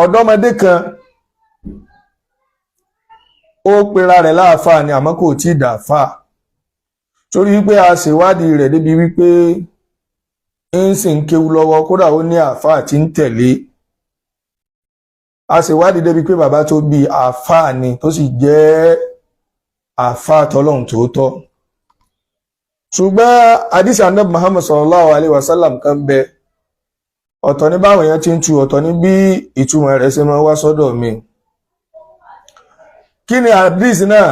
ọ̀dọ́mọdé kan ó pera rẹ̀ láàfáà ni àmọ́ kò tí ì dàáfáà torí wípé a ṣèwádìí rẹ̀ débi wípé ń sì ń kéwú lọ́wọ́, kódà ó ní àáfáà tí ń tẹ̀lé. A ṣèwádìí débi pé bàbá tó bí àáfáà ni tó sì jẹ́ àáfáà tọ́lọ́hun tòótọ́. Ṣùgbọ́n àdìsí Ànábì Muhammad sallallahu alaihi wasallam kan bẹ, ọ̀tọ̀ ní báwọn èèyàn ti ń tu, ọ̀tọ̀ ní bí ìtumọ̀ rẹ̀ ṣe máa wá sọ́dọ̀ mi. Kí ni àdìsí náà?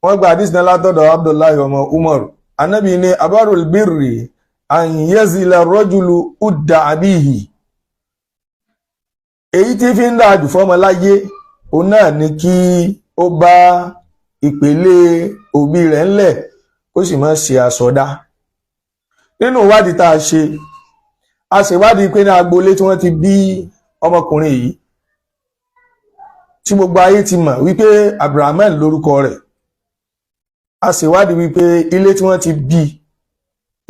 Wọ́n gba àdìsí náà látọ̀dọ̀ Abdullahi ọmọ Umar. Ànábì ní abarul birri an yazila rajulu udda abihi. Èyí tí fi ń dájú fọ́mọ láyé òun náà ni kí ó bá ìpele òbí rẹ̀ ńlẹ̀ ó sì máa ṣe àsọdá. Nínú ìwádìí tá a ṣèwádìí pé ní agboolé tí wọ́n ti bí ọmọkùnrin yìí tí gbogbo ayé ti mọ̀ wípé Abdulrahman lórúkọ rẹ̀, a ṣèwádìí wípé ilé tí wọ́n ti bí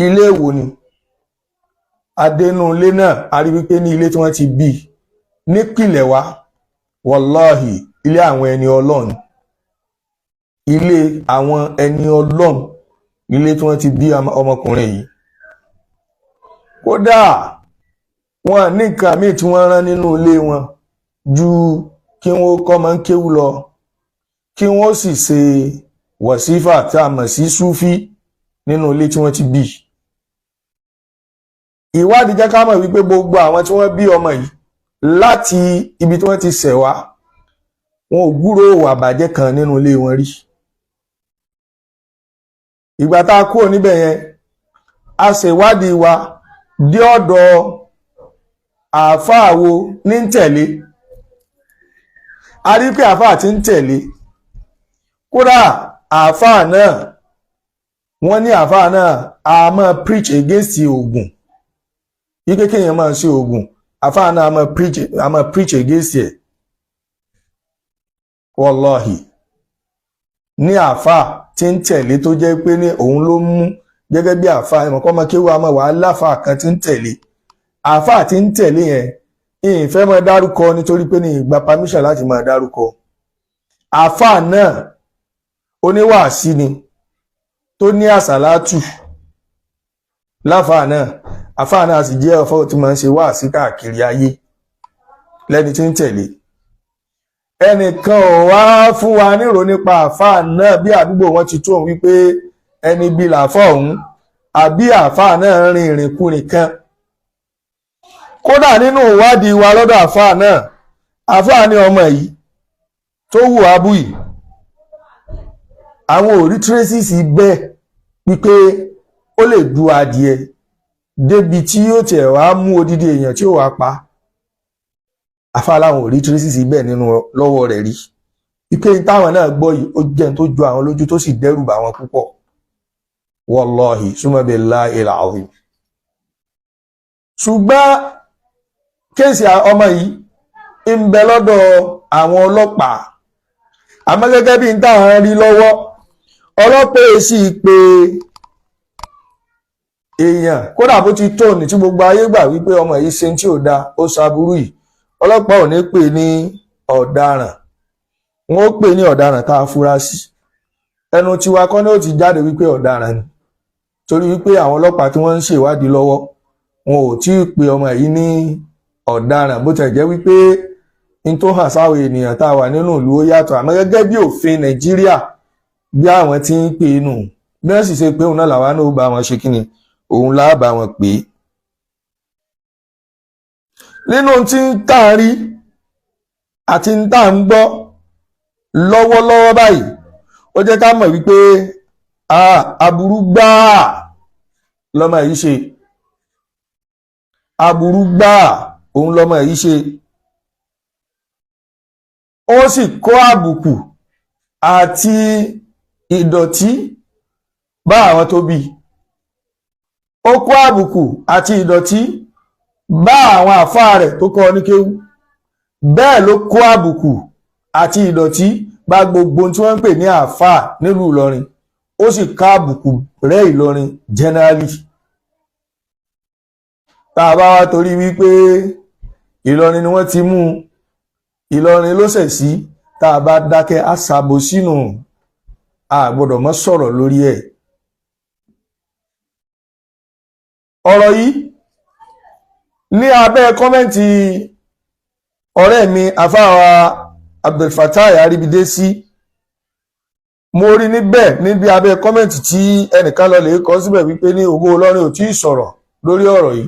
ilé èwo ni. Adénú ilé náà a rí wípé ní ilé tí wọ́n ti bí nípìlẹ̀ wá wàláhì ilé àwọn ẹni Ọlọ́run, ilé àwọn ẹni Ọlọ́run ilé tí wọ́n ti bí ọmọkùnrin yìí. Kódà wọn ní nǹkan míì tí wọ́n rán nínú ilé wọn ju kí wọ́n kọ́ máa ń kéwú lọ, kí wọ́n sì ṣe wàsífà tá a mọ̀ sí súfí nínú ilé tí wọ́n ti bí. Ìwádìí jẹ́ ká mọ̀ wípé gbogbo àwọn tí wọ́n bí ọmọ yìí láti ibi tí wọ́n ti ṣẹ̀ wá, wọn ò gbúròó ìwà bàjẹ́ kan nínú ilé wọn rí. Ìgbà tá a kúrò níbẹ̀ yẹn, a ṣèwádìí wa dé ọ̀dọ̀ àáfàá wo ní ń tẹ̀lé. A rí pé àáfàá tí ń tẹ̀lé, kódà àáfàá náà, wọ́n ní àáfàá náà a máa preach against oògùn. Yíké kéèyàn máa ṣe oògùn, àáfàá náà a máa preach against ẹ̀. Wallahi. Ní àáfàá tí ń tẹ̀lé tó jẹ́ pé ní òun ló mú gẹ́gẹ́ bí àáfàá ẹ̀mọ̀kọ́ ọmọ kéwàá máa wà láfàá kan tí ń tẹ̀lé. Àáfàá tí ń tẹ̀lé yẹn ìfẹ́ máa dárúkọ nítorí pé ní ìgbà permission láti máa dárúkọ. Àáfàá náà oníwàásí ni tó ní àsàlátù láfàá náà. Àáfàá náà sì jẹ́ ọ̀fọ́ tí máa ń ṣe wàásí káàkiri ayé lẹ́ni tí ń tẹ̀lé. Ẹnìkan ò wá fún wa nírò nípa àáfàá náà bí àdúgbò wọn ti tó òun wípé ẹni bí làáfàá òun àbí àáfàá náà rin ìrìnkúrìn kan. Kódà nínú ìwádìí wa lọ́dọ̀ àáfàá náà, àáfàá ní ọmọ yìí tó wù abú yìí, àwọn ò rí tírésìsì bẹ́ẹ̀ wípé ó lè du adìẹ débi tí yóò tiẹ̀ wá mú odidi èèyàn tí ó wá pa. Àáfàá láwọn ò rí tírésìsì bẹ́ẹ̀ nínú lọ́wọ́ rẹ̀ rí. Wípé táwọn náà gbọ́ yìí ó jẹ́ tó ju àwọn lójú tó sì dẹ́rù bà wọ́n púpọ̀. Wallahi summa billahi al-azim. Ṣùgbọ́n kéèsì ọmọ yìí ń bẹ lọ́dọ̀ àwọn ọlọ́pàá. Àmọ́ gẹ́gẹ́ bí n táwọn rí lọ́wọ́, ọlọ́pàá sì pé èèyàn kódà bó ti tó ní tí gbogbo ayé gbà wípé ọmọ yìí ṣe tí ò da, ó ṣaburú yìí, ọlọ́pàá ò ní pè ní ọ̀daràn, wọn ó pè ní ọ̀daràn tá a fura sí. Ẹnu tiwa kọ́ ni ó ti jáde wípé ọ̀daràn ni, torí wípé àwọn ọlọ́pàá tí wọ́n ń ṣèwádìí lọ́wọ́ wọn ò tí ì pe ọmọ yìí ní ọ̀daràn, bó tẹ̀ jẹ́ wípé n tó hàn sáwọn ènìyàn tá a wà nínú ìlú ó yàtọ̀. Àmọ́ gẹ́gẹ́ bí òfin Nàìjíríà bí àwọn tí ń pè nù, bí wọ́n sì ṣe pé òun náà làwa náà ó bá wọn ṣe kíni, òun láà bá wọn pè é. Nínú tí ń tà ń rí àti ń tà ń gbọ́ lọ́wọ́lọ́wọ́ báyìí, ó jẹ́ ká mọ̀ wípé aburú gbáà lọ́mọ yìí ṣe. Aburú gbáà òun lọ́mọ yìí ṣe. Ó sì kó àbùkù àti ìdọ̀tí bá àwọn tó bí. Ó kó àbùkù àti ìdọ̀tí bá àwọn àfáà rẹ̀ tó kọ́ ní kéwú. Bẹ́ẹ̀ ló kó àbùkù àti ìdọ̀tí bá gbogbo tí wọ́n ń pè ní àfáà nílùú Ìlọrin. Ó sì ká àbùkù rẹ̀ Ìlọrin generally. Tá a bá wá torí wípé Ìlọrin ni wọ́n ti mú Ìlọrin ló ṣẹ̀ sí, tá a bá dákẹ́ àṣàbò sínú, a gbọ́dọ̀ mọ́ sọ̀rọ̀ lórí ẹ̀. Ọ̀rọ̀ yìí ní abẹ́ kọ́mẹ́ǹtì ọ̀rẹ́ mi àfáà Abdulfatai Aribidesi, mo rí níbẹ̀ níbi abẹ́ kọ́mẹ́ǹtì tí ẹnìkan lọ lè kọ síbẹ̀ wípé ní Ògo Ìlọrin ò tí ì sọ̀rọ̀ lórí ọ̀rọ̀ yìí.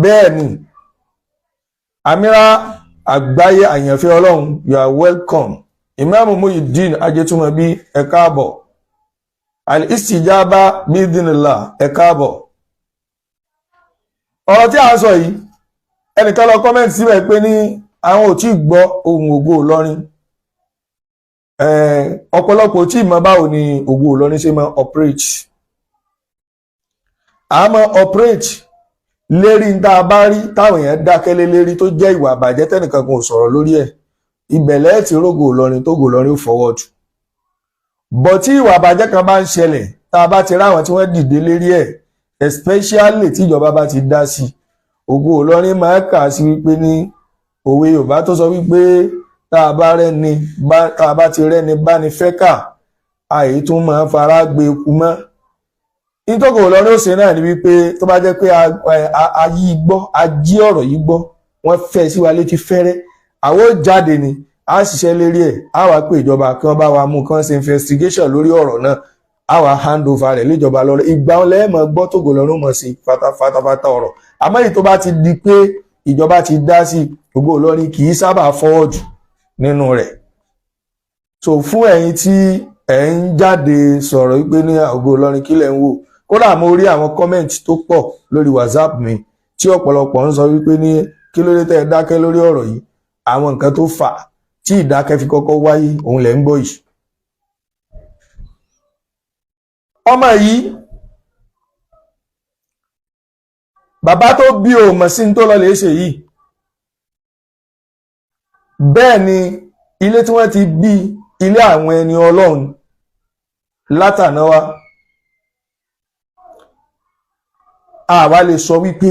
Bẹ́ẹ̀ ni, Amira Àgbáyé àyànfẹ́ Ọlọ́run, you are welcome. Imam Muhyiddin Ajétúmọ̀bí, ẹ káàbọ̀. Al-Istijaba Bidinillah, ẹ káàbọ̀. Ọ̀rọ̀ tí a sọ yìí, ẹnìkan lọ kọ́mẹ́ǹtì síbẹ̀ pé ní àwọn ò tí ì gbọ́ ohun Ògo Ìlọrin. Ọ̀pọ̀lọpọ̀ tí ìmọ̀ báwo ni Ògo Ìlọrin ṣe máa operate. A máa operate lérí ń tá a bá rí táwọn èèyàn dákẹ́lé lérí tó jẹ́ ìwà àbàjẹ́ tẹ́nìkan kan ò sọ̀rọ̀ lórí ẹ̀. Ìbẹ̀lẹ̀ ti rógo Ìlọrin tó Ògo Ìlọrin ó fọwọ́ jù. Bọ̀ tí ìwà àbàjẹ́ kan bá ń ṣẹlẹ̀, tá a bá ti ráwọn tí wọ́n dìde lérí ẹ̀, especially tí ìjọba bá ti dá sí, Ògo Ìlọrin máa kà sí wípé ní òwe Yorùbá tó sọ wípé tá a bá ti rẹ́ni bá ní fẹ́ kà, àyè tún máa fara gbé eku mọ́. Ìtọ́gò Ìlọrin ó ṣe náà ni wípé tó bá jẹ́ pé a jí ọ̀rọ̀ yìí gbọ́, wọ́n fẹ́ sí wa létí fẹ́rẹ́, àwọn ó jáde ni, a ṣiṣẹ́ lérí ẹ̀, a wá pé ìjọba kí wọ́n bá wa mú kán ṣe investigation lórí ọ̀rọ̀ náà, a wá hand over rẹ̀ léjọba lọ́rọ̀. Ìgbà wọn lẹ́ẹ̀mọ́ gbọ́ t'Ògo Ìlọrin mọ̀ sí fatafata ọ̀rọ̀. Àmọ́ èyí tó bá ti di pé ìjọba ti dá sí, Ògo Ìlọrin kì í sábà fọwọ́ jù nínú rẹ̀. So fún ẹ̀yin tí ẹ̀ ń jáde sọ̀rọ̀ wípé ní Ògo Ìlọrin kí lẹ̀ ń wò, kódà mo rí àwọn kọ́mẹ̀ntì tó pọ̀ lórí WhatsApp mi tí ọ̀pọ̀lọpọ̀ ń sọ wípé ní kí ló dé tẹ́ ẹ dákẹ́ lórí ọ̀rọ̀ yìí, àwọn nǹkan tó fà tí ìdákẹ́ fi kọ́kọ́ wáyé òun lẹ̀ ń gbọ́ yìí. Ọmọ yìí, bàbá tó bí o mọ̀ sí tó lọ lè ṣe yìí. Bẹ́ẹ̀ ni ilé tí wọ́n ti bí ilé àwọn ẹni Ọlọ́run látànáwá. Àwa lè sọ wípé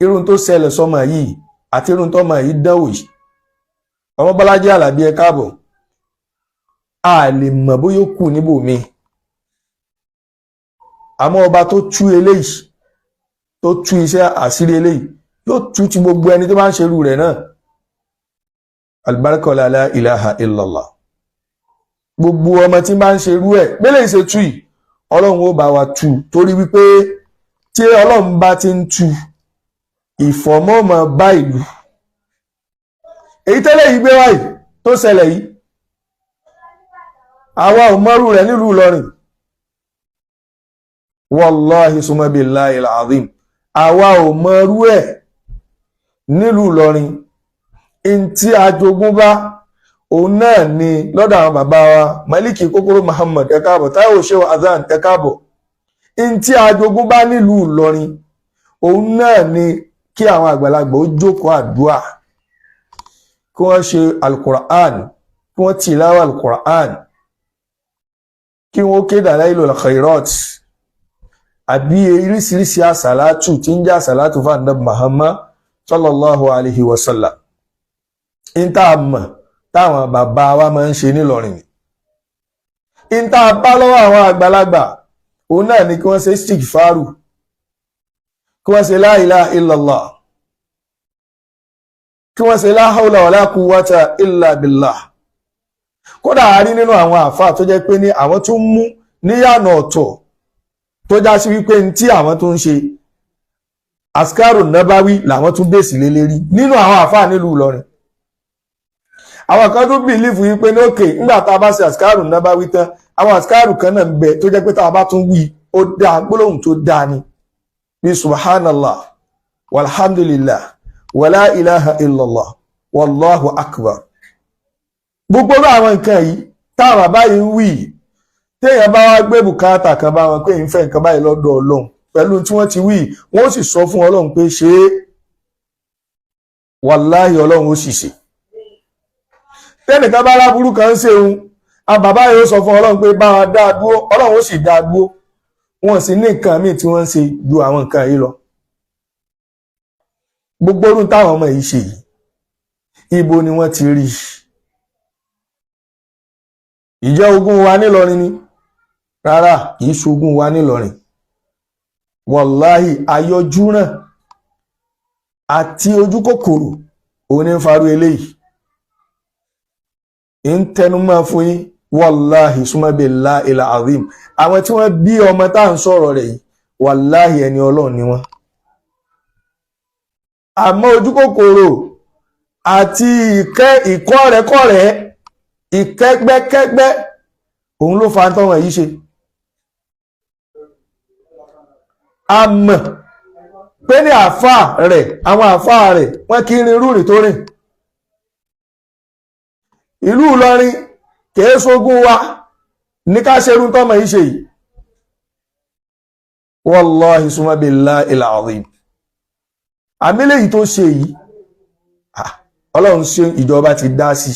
irun tó ṣẹlẹ̀ sọmọ yìí àti irun tọ́mọ yìí dánwò yìí, ọmọ Bọ́lájí Àlàbí ẹ káàbọ̀, a lè mọ̀ bóyá ó kù níbòmí. Àmọ́ ọba tó tú eléyìí, tó tú iṣẹ́ àṣírí eléyìí, yóò tú ti gbogbo ẹni tó bá ń ṣerú rẹ̀ náà. Albarka la ilaha illallah. Gbogbo ọmọ tí bá ń ṣerú ẹ̀ bẹ́lẹ̀ ìṣe tú yìí, Ọlọ́run ó bá wa tú, torí wípé tí Ọlọ́run bá ti ń tú, ìfọ̀mọ́mọ́ bá ìlú. Èyí tẹ́lẹ̀ yìí gbé wáyìí tó ṣẹlẹ̀ yìí, àwa ò mọrú rẹ̀ nílùú Ìlọrin. Wallahi summa billahi al-azim, àwa ò mọrú ẹ̀ nílùú Ìlọrin. In tí a jogún bá òun náà ni lọ́dọ̀ àwọn bàbá wa Maliki Kókóró Muhammad ẹ káàbọ̀, Táíwò Shehu Azan ẹ káàbọ̀. In tí a jogún bá nílùú Ìlọrin òun náà ni kí àwọn àgbàlagbà ó jókòó àdúà, kí wọ́n ṣe al-Qur'an, kí wọ́n tìláwà al-Qur'an, kí wọ́n ké Dalailul Khairat àbí oríṣiríṣi àsàlátù tí ń jẹ́ àsàlátù fún Ànábì Muhammad sallallahu alaihi wasallam. In tá a mọ̀ táwọn bàbá wa máa ń ṣe nílọrin. In tá a bá lọ́wọ́ àwọn àgbàlagbà òun náà ni kí wọ́n ṣe istighfaru, kí wọ́n ṣe la ilaha illallah, kí wọ́n ṣe la hawla wala quwwata illa billah. Kódà a rí nínú àwọn àfáà tó jẹ́ pé ní àwọn tún mú níyànà ọ̀tọ̀ tó já sí wípé ní tí àwọn tún ń ṣe askaru nabawi làwọn tún bèsì lé lérí nínú àwọn àfáà nílùú Ìlọrin. Àwọn kan tó bìlífù yí pé ní òkè nígbà tá a bá ṣe àsìkáàrù náà bá wí tán, àwọn àsìkáàrù kan náà ń bẹ tó jẹ́ pé tá a bá tún wí ó dáa, gbólóhùn tó dáa ni bí subhanallah walhamdulillah wala ilaha illallah wallahu akbar. Gbogbo àwọn nǹkan yìí táwọn bàbá yìí ń wí, téèyàn bá wá gbé bùkátà kan bá wọn pé ń fẹ́ nǹkan báyìí lọ́dọ̀ Ọlọ́run pẹ̀lú tí wọ́n ti wí, wọ́n sì sọ fún Ọlọ́run pé ṣe é, wàláhì Ọlọ́run ó sì ṣe. Tẹ́nìkan bá láburú kan ń ṣe ohun, àbàbá yóò sọ fún Ọlọ́run pé bá wa dáa dúró, Ọlọ́run ó sì dáa dúró. Wọ́n sì ní nǹkan míì tí wọ́n ń ṣe ju àwọn nǹkan yìí lọ. Gbogbo orun táwọn ọmọ yìí ṣe yìí, ibo ni wọ́n ti rí ìjẹ́ ogún wa nílọrin ni rárá kìí ṣogún wa nílọrin wàláhì ayọjúràn àti ojú kòkòrò òun ní farú eléyìí ń tẹnumọ́ fún yín wàláhì súnmọ́bìlá ilà azim àwọn tí wọ́n bí ọmọ tá à ń sọ̀rọ̀ rẹ̀ yìí wàláhì ẹni ọlọ́run ni wọ́n àmọ́ ojú kòkòrò àti ìkọ́rẹ̀kọ́rẹ̀ ìkẹ́gbẹ́kẹ́gbẹ́ òun ló fa tọ́wọ̀n yìí ṣe a mọ̀ pé ní àfáà rẹ̀ àwọn àfáà rẹ̀ wọ́n kí rin rúrì tó rìn ìlú Ìlọrin kìí ṣogún wa ní ká ṣerú tọ́mọ̀ yìí ṣe yìí wallahi summa billahi al-azim àmìlẹ̀ yìí tó ṣe yìí ọlọ́run ṣe ìjọba ti dá sí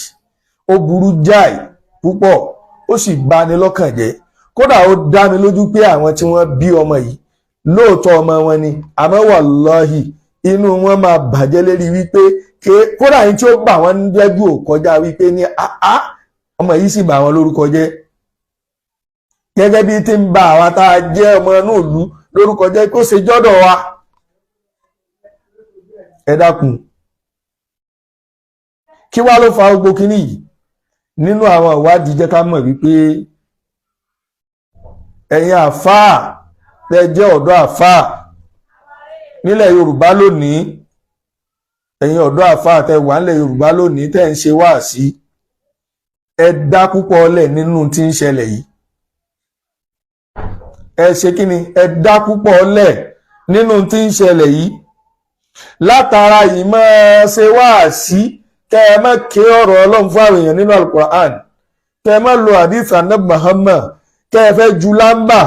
ó burú jáì púpọ̀ ó sì bani lọ́kàn jẹ́ kódà ó dá mi lójú pé àwọn tí wọ́n bí ọmọ yìí lóòótọ́ ọmọ wọn ni àmọ́ wallahi inú wọn máa bàjẹ́ lérí wípé kódà yìí tí ó bà wọ́n lẹ́jù ò kọjá wípé ní ọmọ yìí sì bà wọ́n lórúkọ jẹ́ gẹ́gẹ́ bí tí ń ba àwa tá a jẹ́ ọmọ inú ìlú lórúkọ jẹ́ kó ṣe jọ́dọ̀ wa ẹ dákun kí wá ló fa gbogbo kíní yìí nínú àwọn ìwádìí jẹ́ ká mọ̀ wípé ẹ̀yin àfáà tẹ́ jẹ́ ọ̀dọ́ àfáà nílẹ̀ Yorùbá lónìí ẹ̀yin ọ̀dọ́ àfáà tẹ́ wà nílẹ̀ Yorùbá lónìí tẹ́ ń ṣe wáàsí ẹ dá púpọ̀ lẹ̀ nínú tí ń ṣẹlẹ̀ yìí ẹ ṣe kíni ẹ dá púpọ̀ lẹ̀ nínú tí ń ṣẹlẹ̀ yìí látara yìí máa ṣe wáàsí kẹ́ ẹ má ké ọ̀rọ̀ Ọlọ́run fún àwọn èèyàn nínú Al-Qur'an kẹ́ ẹ má lo hadith Ànábì Muhammad kẹ́ ẹ fẹ́ ju lámbà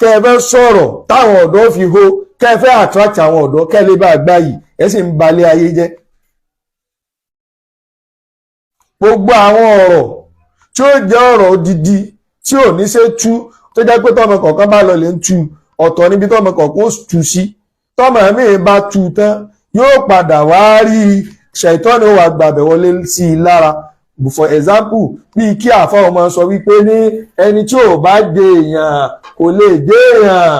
kẹ́ ẹ fẹ́ sọ̀rọ̀ táwọn ọ̀dọ́ fi hó kẹ́ ẹ fẹ́ attract àwọn ọ̀dọ́ kẹ́ ẹ lè bá gbá yìí ẹ sì ń balẹ̀ ayé jẹ́ gbogbo àwọn ọ̀rọ̀ tí ó jẹ́ ọ̀rọ̀ odidi tí ò ní ṣe tú tó jẹ́ pé tọ́mọ kọ̀ọ̀kan bá lọ lè ń tú ọ̀tọ̀ níbi tọ́mọ kọ̀ọ̀kan ó tú sí tọ́mọ mi bá tú tán yóò padà wá rí ṣàìtọ́ni ó wà gbàbẹ̀ wọlé sí i lára for example bíi kí àfáà ọmọ sọ wípé ní ẹni tí ò bá dé èèyàn kò lè dé èèyàn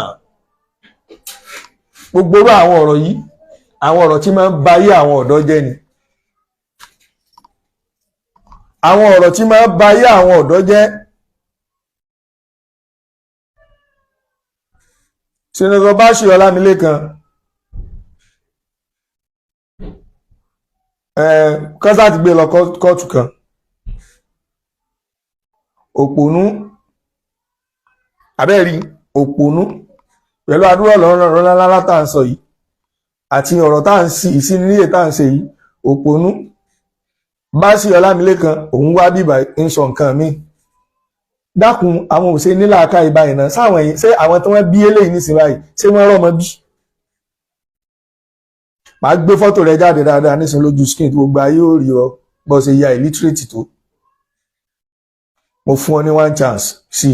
gbogbo àwọn ọ̀rọ̀ yìí àwọn ọ̀rọ̀ tí máa ń bayé àwọn ọ̀dọ́ jẹ́ ni àwọn ọ̀rọ̀ tí máa ń bayé àwọn ọ̀dọ́ jẹ́ Senator Bashir Ọlámilékan kọ́sá ti gbé lọ kóòtù kan òpònú abẹ́rí òpònú pẹ̀lú àdúrà lọ́rọ̀ lálá tá à ń sọ yìí àti ọ̀rọ̀ tá à ń sí ìsíníyè tá à ń ṣe yìí òpònú Bashir Ọlámilékan òun wá bíbà ń sọ nǹkan míì dákun àwọn òṣè nílàáká ìbáyìí náà sáwọn yìí ṣé àwọn tí wọ́n bí eléyìí nísìnyí báyìí ṣé wọ́n rọ́mọ bí màá gbé fọ́tò rẹ jáde dáadáa nísìnyí lójú screen tí gbogbo ayé ò rí ọ bọ́ ṣe ya illiterate tó mo fún ọ ní one chance sí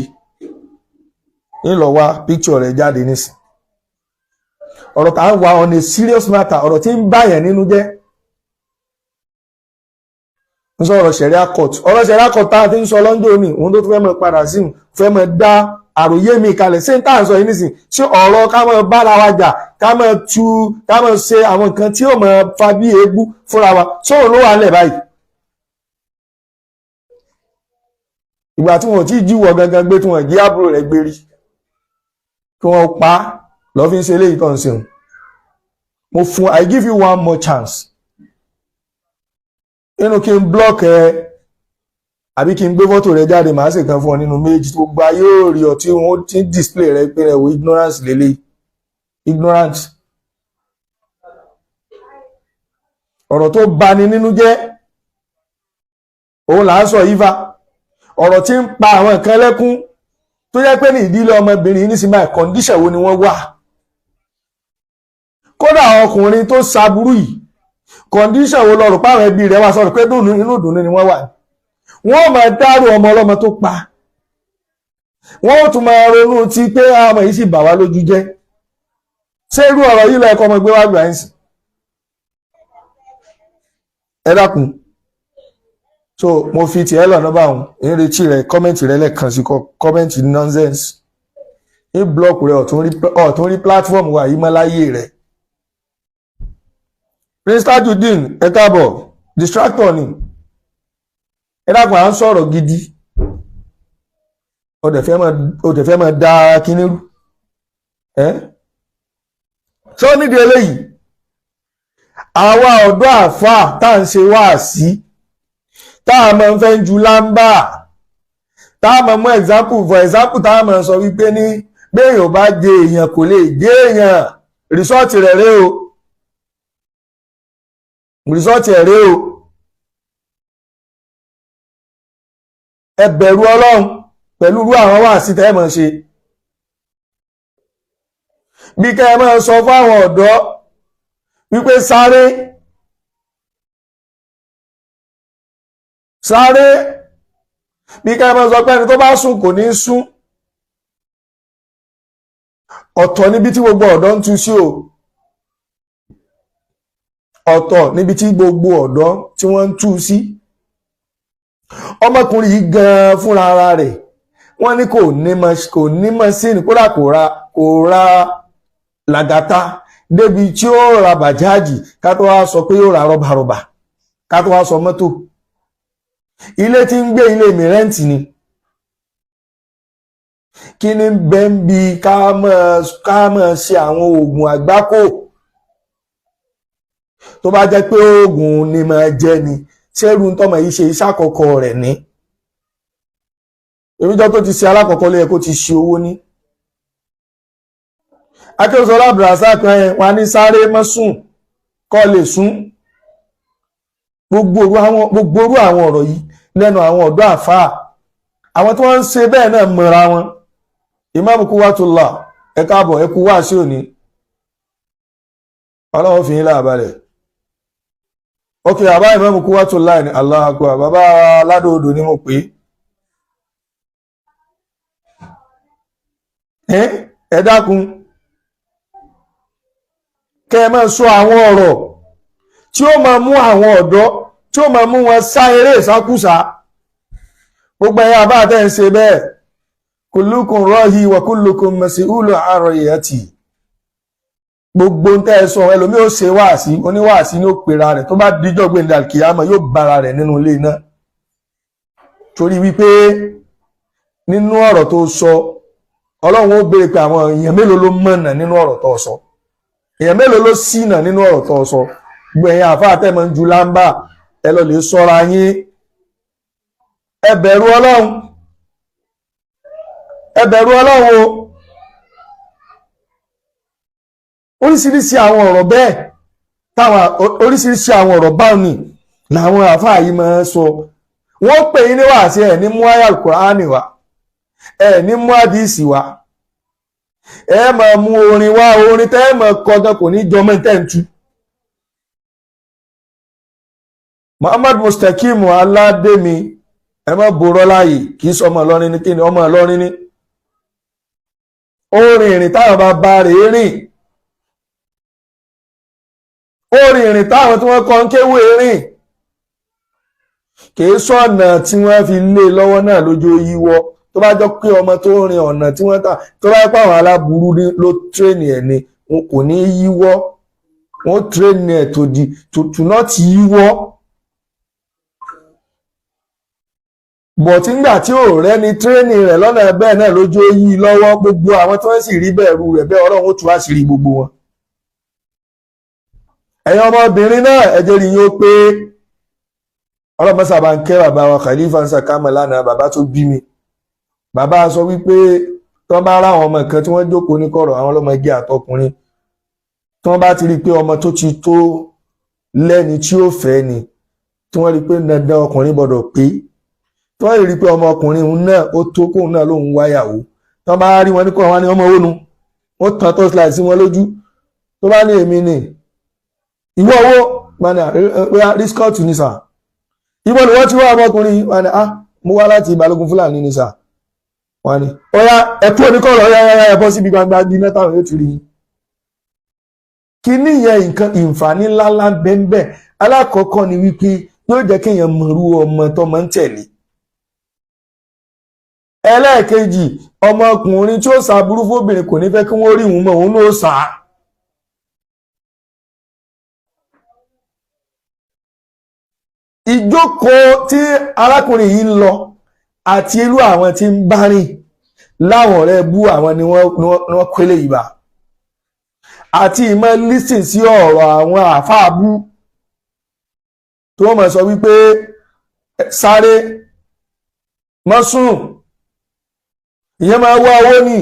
ńlọ wá picture rẹ jáde nísìnyí ọ̀rọ̀ tá à ń wá on a serious matter ọ̀rọ̀ tí ń báyẹn nínú jẹ́ ń sọ ọ̀rọ̀ Sharia court tá a ti ń sọ lọ́jọ́ òní òun tó fẹ́ mọ̀ padà sí fẹ́ mọ̀ dá àròyé mi kalẹ̀ sí tá à ń sọ yìí nísìn ṣé ọ̀rọ̀ ká mọ̀ bára wa jà ká mọ̀ ṣe àwọn nǹkan tí ó mọ̀ fa bí egbú fúnra wa sóhun ló wà nílẹ̀ báyìí ìgbà tí wọn ò tí ì jíwọ gangan gbé tí wọn jí àbúrò rẹ̀ gbé rí kí wọ́n pa lọ fi ń ṣe eléyìí tó ń ṣe mo fún I give you one more chance nínú kí n block ẹ àbí kí n gbé fọ́tò rẹ jáde màá sì kan fún ọ nínú méjì tó gba yóò rí ọ tí wọ́n ti ń display rẹ pé rẹ wo ignorance lélẹ̀ ignorance ọ̀rọ̀ tó bani nínú jẹ́ òun là ń sọ yífa ọ̀rọ̀ tí ń pa àwọn nǹkan lẹ́kún tó jẹ́ pé ní ìdílé ọmọbìnrin nísìnyí condition wo ni wọ́n wà kódà ọkùnrin tó ṣaburú yìí condition wo lọ́rọ̀ páwọn ẹbí rẹ̀ wá sọ̀rọ̀ pé inú ìdùnnú ni wọ́n wà wọ́n máa dárò ọmọ ọlọ́mọ tó pa wọ́n tún máa ronú tí pé ọmọ yìí sì bà wá lójú jẹ́ ṣé irú ọ̀rọ̀ yìí lẹ́ẹ̀kọ́ ọmọ gbé wá gbà ń sìn ẹ dákun so mo fi tiẹ̀ lọ́nà bá òun ń retí rẹ kọ́mẹ́ǹtì rẹ lẹ́ẹ̀kan sí kọ́mẹ́ǹtì nonsense ní blọọkù rẹ ọ̀tún rí platform wa yìí mọ́ láyé rẹ. Prince Tajudeen ẹ káàbọ̀ distractor ni ẹ dákun à ń sọ̀rọ̀ gidi ó dẹ̀ fẹ́ máa dá kíní rú ṣé ó nídìí eléyìí àwa ọ̀dọ́ àfáà tá à ń ṣe wáàsí tá a máa ń fẹ́ ju lámbà tá a máa mú for example tá a máa sọ wípé ní béèyàn bá jẹ èèyàn kò lè jẹ èèyàn rìsọ́ọ̀tì rẹ̀ rèé o rìsọ́ọ̀tì ẹ̀ rèé o ẹ bẹ̀rù Ọlọ́run pẹ̀lú irú àwọn wáàsí tẹ́ ẹ máa ṣe bí kẹ́ ẹ máa sọ fún àwọn ọ̀dọ́ wípé sáré bí ká máa sọ pé ẹni tó bá sùn kò ní sùn ọ̀tọ̀ níbi tí gbogbo ọ̀dọ́ ń tú sí o ọ̀tọ̀ níbi tí gbogbo ọ̀dọ́ tí wọ́n ń tú sí ọmọkùnrin yìí gan fúnra ara rẹ̀ wọ́n ní kò ní mọ́sínì kódà kò ra làgàtà débi tí ó ra bàjáàjì ká tó wá sọ pé yóò ra rọ́bàrọ́bà ká tó wá sọ mọ́tò ilé tí ń gbé ilé mi rẹ́ǹtì ni kí ni bẹ́ ń bi ká máa ṣe àwọn oògùn àgbákò tó bá jẹ́ pé oògùn ni máa jẹ́ ni ṣẹ́rù tọ́mọ yìí ṣe iṣẹ́ àkọ́kọ́ rẹ̀ ní ìrújọ́ tó ti ṣe alákọ̀ọ́kọ́ ló yẹ kó ti ṣe owó ní akérésọ́lá Abdulrasaq wà ní sáré mọ́sùn kọ́ lè sún gbogbo orú àwọn ọ̀rọ̀ yìí lẹ́nu àwọn ọ̀dọ́ àfáà àwọn tí wọ́n ń ṣe bẹ́ẹ̀ náà mọ̀ra wọn Imam Quwwatullah ẹ káàbọ̀ ẹ kú wá sí òní ọlọ́run fi yín láàbalẹ̀ ok àbá Imam Quwwatullah ní Allahu Akbar bàbá aládòodò ni mo pè é ẹ dákun kẹ́ ẹ máa sọ àwọn ọ̀rọ̀ tí ó máa mú àwọn ọ̀dọ́ tí ó máa mú wọn sá eré ìsákúsá gbogbo ẹ̀yà bá tẹ́ ń ṣe bẹ́ẹ̀ kullukum rahi wa kullukum mas'ulun 'an ra'iyati gbogbo ń tẹ́ ẹ sọ ẹlòmí ó ṣe wáàsí oníwáàsí ní ó pera rẹ̀ tó bá díjọ́ gbẹ̀ndà kìyàmọ̀ yóò bára rẹ̀ nínú ilé náà torí wípé nínú ọ̀rọ̀ tó sọ Ọlọ́run ó béèrè pé àwọn èèyàn mélòó ló mọ̀nà nínú ọ̀rọ̀ tó sọ èèyàn mélòó ló ṣìnà nínú ọ̀rọ̀ tó sọ gbẹ̀yìn àfáà tẹ́ mọ́ ń ju lámbà ẹ lọ lè sọ́ra yín ẹ bẹ̀rù Ọlọ́run o oríṣiríṣi àwọn ọ̀rọ̀ bẹ́ẹ̀ oríṣiríṣi àwọn ọ̀rọ̀ báwọn ni làwọn àfáà yìí máa ń sọ wọ́n pè yín ní wàásí ẹ̀ ní mú àyá Al-Qur'ani wá ẹ̀ ní mú àdíìsì wá ẹ máa mú orin wá orin tẹ́ ẹ máa kọjá kò ní jọmọ́ tẹ́ǹtù Muhammad Mustaqim aládémi ẹ má borọ́ láàyè kì í sọ ọmọ Ìlọrin ní kíni ọmọ Ìlọrin ní orin ìrìn táwọn bá bá rèé rìn orin ìrìn táwọn tí wọ́n kọ́ ń kéwé rìn kì í sọ̀nà tí wọ́n fi lé lọ́wọ́ náà lójó yíwọ́ tó bá jọ pé ọmọ tó rin ọ̀nà tí wọ́n tà tó bá pọ̀ àwọn aláburú ló tírèènì ẹ̀ ni wọn kò ní yíwọ́ wọ́n tírèènì ẹ̀ to not yíwọ́ bọ̀tí ńgbà tí ò rẹ́ni tírèènì rẹ̀ lọ́nà bẹ́ẹ̀ náà lójó yí lọ́wọ́ gbogbo àwọn tí wọ́n sì rí bẹ̀rù rẹ̀ bẹ́ẹ̀ Ọlọ́run ó tú àṣírí gbogbo wọn ẹ̀yin ọmọbìnrin náà ẹ̀jẹ̀ rí yín ó pé ọlọ́mọsàbà ń kẹ́ bàbá wa Khalifa ń sàkámọ̀ lánàá bàbá tó bí mi bàbá sọ wípé tán bá rá àwọn ọmọ kan tí wọ́n jókòó ní kọ̀rọ̀ àwọn ọlọ́mọge àtọkùnrin tán bá ti rí pé ọmọ tó ti tó lẹ́ni tí ó fẹ́ ni tí wọ́n rí pé dandan ọkùnrin gbọ́dọ̀ pé tí wọ́n rí pé ọmọ ọkùnrin náà ó tó kóun náà lóun wáyàwó tán bá rí wọn ní kọ̀rọ̀ wọn ní ọmọ ònu wọ́n tàn tó slide sí wọn lójú tó bá ní èmi ni ìwọ owó gbani riscot ní sà ìwọ ni wọ́n ti wá ọmọkùnrin wọn ni mo wá láti Balógun Fúlàní ní sà wọ́n ní ọ̀yá ẹ̀kú oníkọ̀ọ̀rọ̀ ọ̀yá ẹ̀bọ́ síbi gbangba bí mẹ́ta yóò ti rí kí ní yẹn nǹkan ìǹfààní ńláńlá bẹ́ẹ̀ alákọ̀ọ́kọ́ ni wípé yóò jẹ́ kéèyàn mọ̀rú ọmọ tó máa ń tẹ̀lé. ẹlẹ́ẹ̀kejì ọmọkùnrin tí ó ṣàbúrú fóbìnrin kò ní fẹ́ kí wọ́n rí òun mọ́ òun ló sà á. ìjókòó tí arákùnrin yìí ń lọ àti irú àwọn tí ń bá rìn láwọn ọ̀rẹ́ bú àwọn ni wọ́n kélé ìbá àti ìmọ̀ lísìn sí ọ̀rọ̀ àwọn àáfàá bú tí wọ́n máa sọ wípé sáré mọ́sùn ìyẹn máa wá owó ní.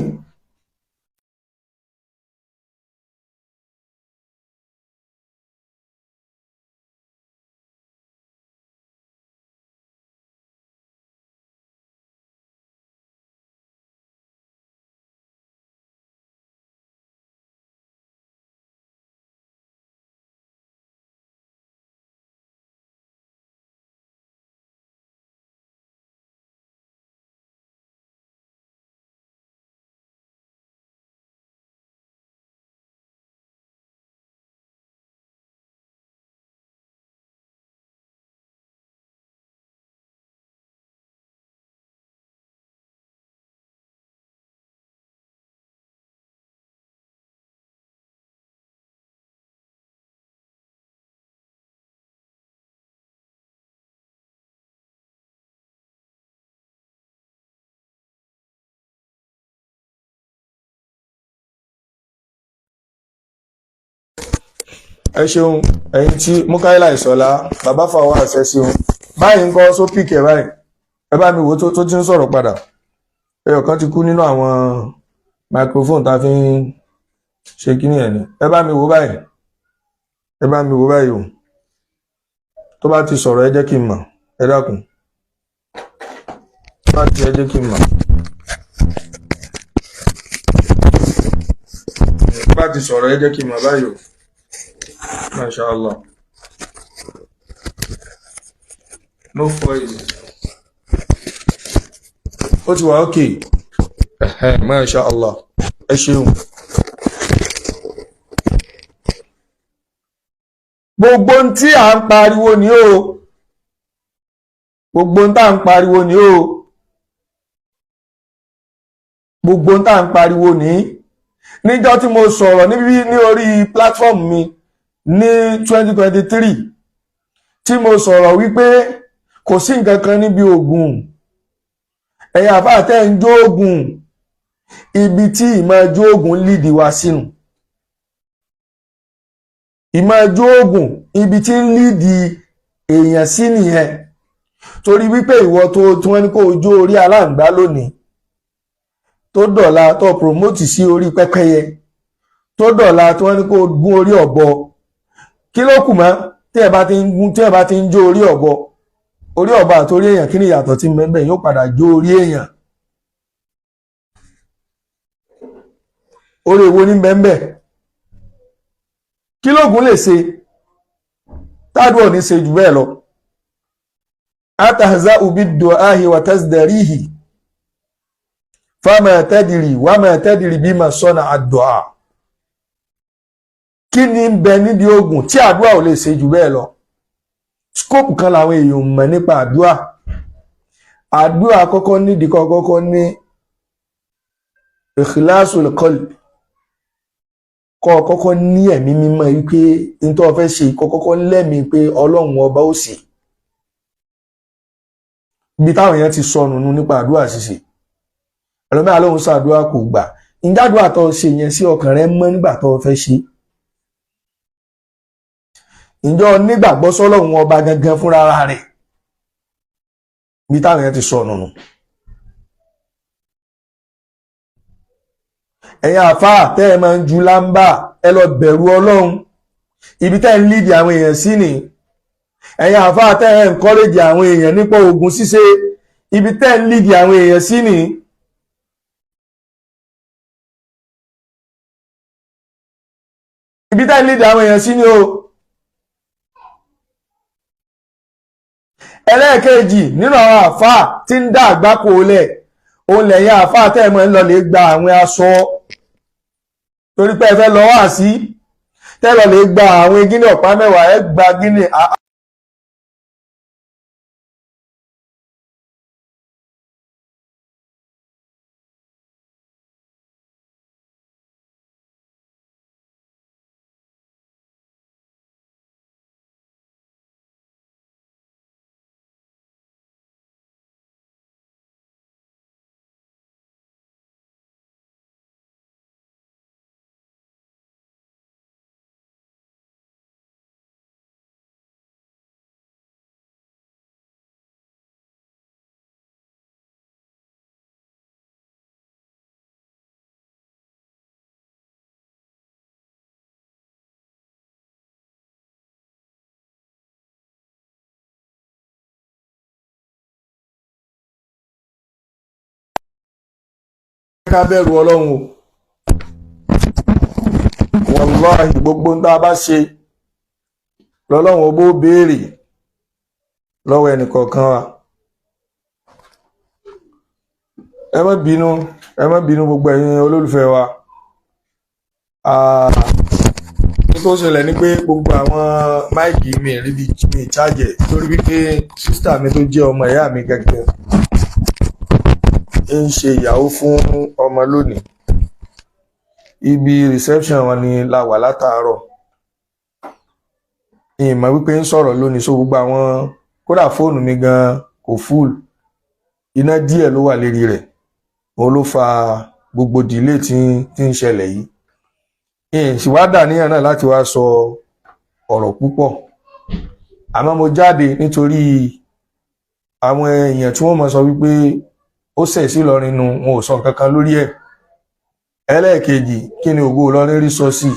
ẹ ṣeun ẹ̀yin tí Mukaila Ìṣọ̀lá bàbá fàwọn àṣẹ sí wọn báyìí ń kọ́ sópìkì ẹ̀ báyìí ẹ bá mi wò tó ti ń sọ̀rọ̀ padà ẹyọ kan ti kú nínú àwọn microphone tá a fi ń ṣe kíní ẹ̀ ni ẹ bá mi wò báyìí ẹ bá mi wò báyìí o tó bá ti sọ̀rọ̀ ẹ jẹ́ kí n mọ̀ ẹ dákun tó bá ti ẹ jẹ́ kí n mọ̀ tó bá ti sọ̀rọ̀ ẹ jẹ́ kí n mọ̀ báyìí o. Masha Allah. No poison. Ó ti wà okay. Masha Allah. Ẹ ṣeun. Gbogbo tí à ń pariwo ni o. Gbogbo tá à ń pariwo ni o. Gbogbo tá à ń pariwo ni. Níjọ́ tí mo sọ̀rọ̀ níbí ní orí platform mi ní 2023 tí mo sọ̀rọ̀ wípé kò sí nǹkan kan níbi ògùn ẹ̀yin àfáà tẹ́ ń jó ògùn ibi tí ìmọ̀ jó ògùn lídì wá sínú ìmọ̀ jó ògùn ibi tí ń lídì èèyàn sí nìyẹn torí wípé ìwọ tó tí wọ́n ní kó jó orí aláǹgbá lónìí tó dọ̀la tó promote sí orí pẹ́pẹ́yẹ tó dọ̀la tí wọ́n ní kó gún orí ọ̀bọ kí ló kù mọ́ tí ẹ bá ti ń jó orí ọ̀bọ àtorí èèyàn kí ni ìyàtọ̀ tí mẹ́bẹ̀ yóò padà jó orí èèyàn orí èwo ní mẹ́bẹ̀ kí lóògùn lè ṣe tádùn ní ṣe jù bẹ́ẹ̀ lọ atahza'u bid-du'ahi wa tazdarihi fama tadri wa ma tadri bima sana'a ad-du'a kí ni ń bẹ nídìí ogun tí àdúrà ò lè ṣe jù bẹ́ẹ̀ lọ skóòpù kan làwọn èèyàn mọ̀ nípa àdúrà kọ́kọ́ nídìí kọ́kọ́ ní ikhlasul qalb kọ́kọ́ ní ẹ̀mí mímọ́ wípé nítorí wọ́n fẹ́ ṣe kọ́kọ́ lẹ́mìí pé ọlọ́run ọba ó sì ibi táwọn èèyàn ti sọnù nípa àdúrà ṣíṣe ẹlòmíà lóhun ṣàdúrà kò gbà ìjádùá tó ṣe yẹn sí ọkàn rẹ mọ́ nígbà tó fẹ́ ṣe ìjọ nígbàgbọ́ sọ́lọ́run ọba gangan fúnra rẹ̀ bí táwọn èèyàn ti sọnù nù. ẹ̀yin àfáà tẹ́ ẹ máa ń ju lámbà ẹ lọ bẹ̀rù ọlọ́run ibi tẹ́ ẹ ń lídìí àwọn èèyàn sí ni ẹ̀yin àfáà tẹ́ ẹ ń kọ́rẹ́jì àwọn èèyàn nípa ogun ṣíṣe ibi tẹ́ ẹ ń lídìí àwọn èèyàn sí ni. ibi tẹ́ ẹ ń lídìí àwọn èèyàn sí ni o. ẹlẹ́ẹ̀kejì nínú àwọn àfáà tí ń dá àgbákò lẹ̀ òun lẹ̀yìn àfáà tẹ́ ẹ máa ń lọ lè gba àwọn aṣọ torí pé ẹ fẹ́ lọ wá sí tẹ́ lọ lè gba àwọn gíní ọ̀pá mẹ́wàá ẹ gba gíní ká bẹ̀rù Ọlọ́run o wàláhì gbogbo ń tá a bá ṣe lọ́lọ́run ó bó béèrè lọ́wọ́ ẹnìkọ̀ọ̀kan wa. ẹ má bínú gbogbo ẹ̀yin olólùfẹ́ wa. tó ṣẹlẹ̀ ni pé gbogbo àwọn máìkì mi rí bí mi chájẹ̀ torí wípé sísítà mi tó jẹ́ ọmọ ìyá mi gẹ́gẹ́ ń ṣe ìyàwó fún ọmọ lónìí. Ibi reception wọn ni la wà látàárọ̀. Ìmọ̀ wípé ń sọ̀rọ̀ lónìí so gbogbo àwọn kódà fóònù mi gan kò full. Iná díẹ̀ ló wà lérí rẹ̀. Òun ló fa gbogbo delay tí ń ṣẹlẹ̀ yìí. Ìṣìwádà níyàn náà láti wá sọ ọ̀rọ̀ púpọ̀. Àmọ́ mo jáde nítorí àwọn èèyàn tí wọ́n mọ̀ sọ wípé ó ṣẹ̀ sí Ìlọrin nu wọn ò sọ kankan lórí ẹ̀. Ẹlẹ́ẹ̀kejì kí ni ògo Ìlọrin rí sọ sí?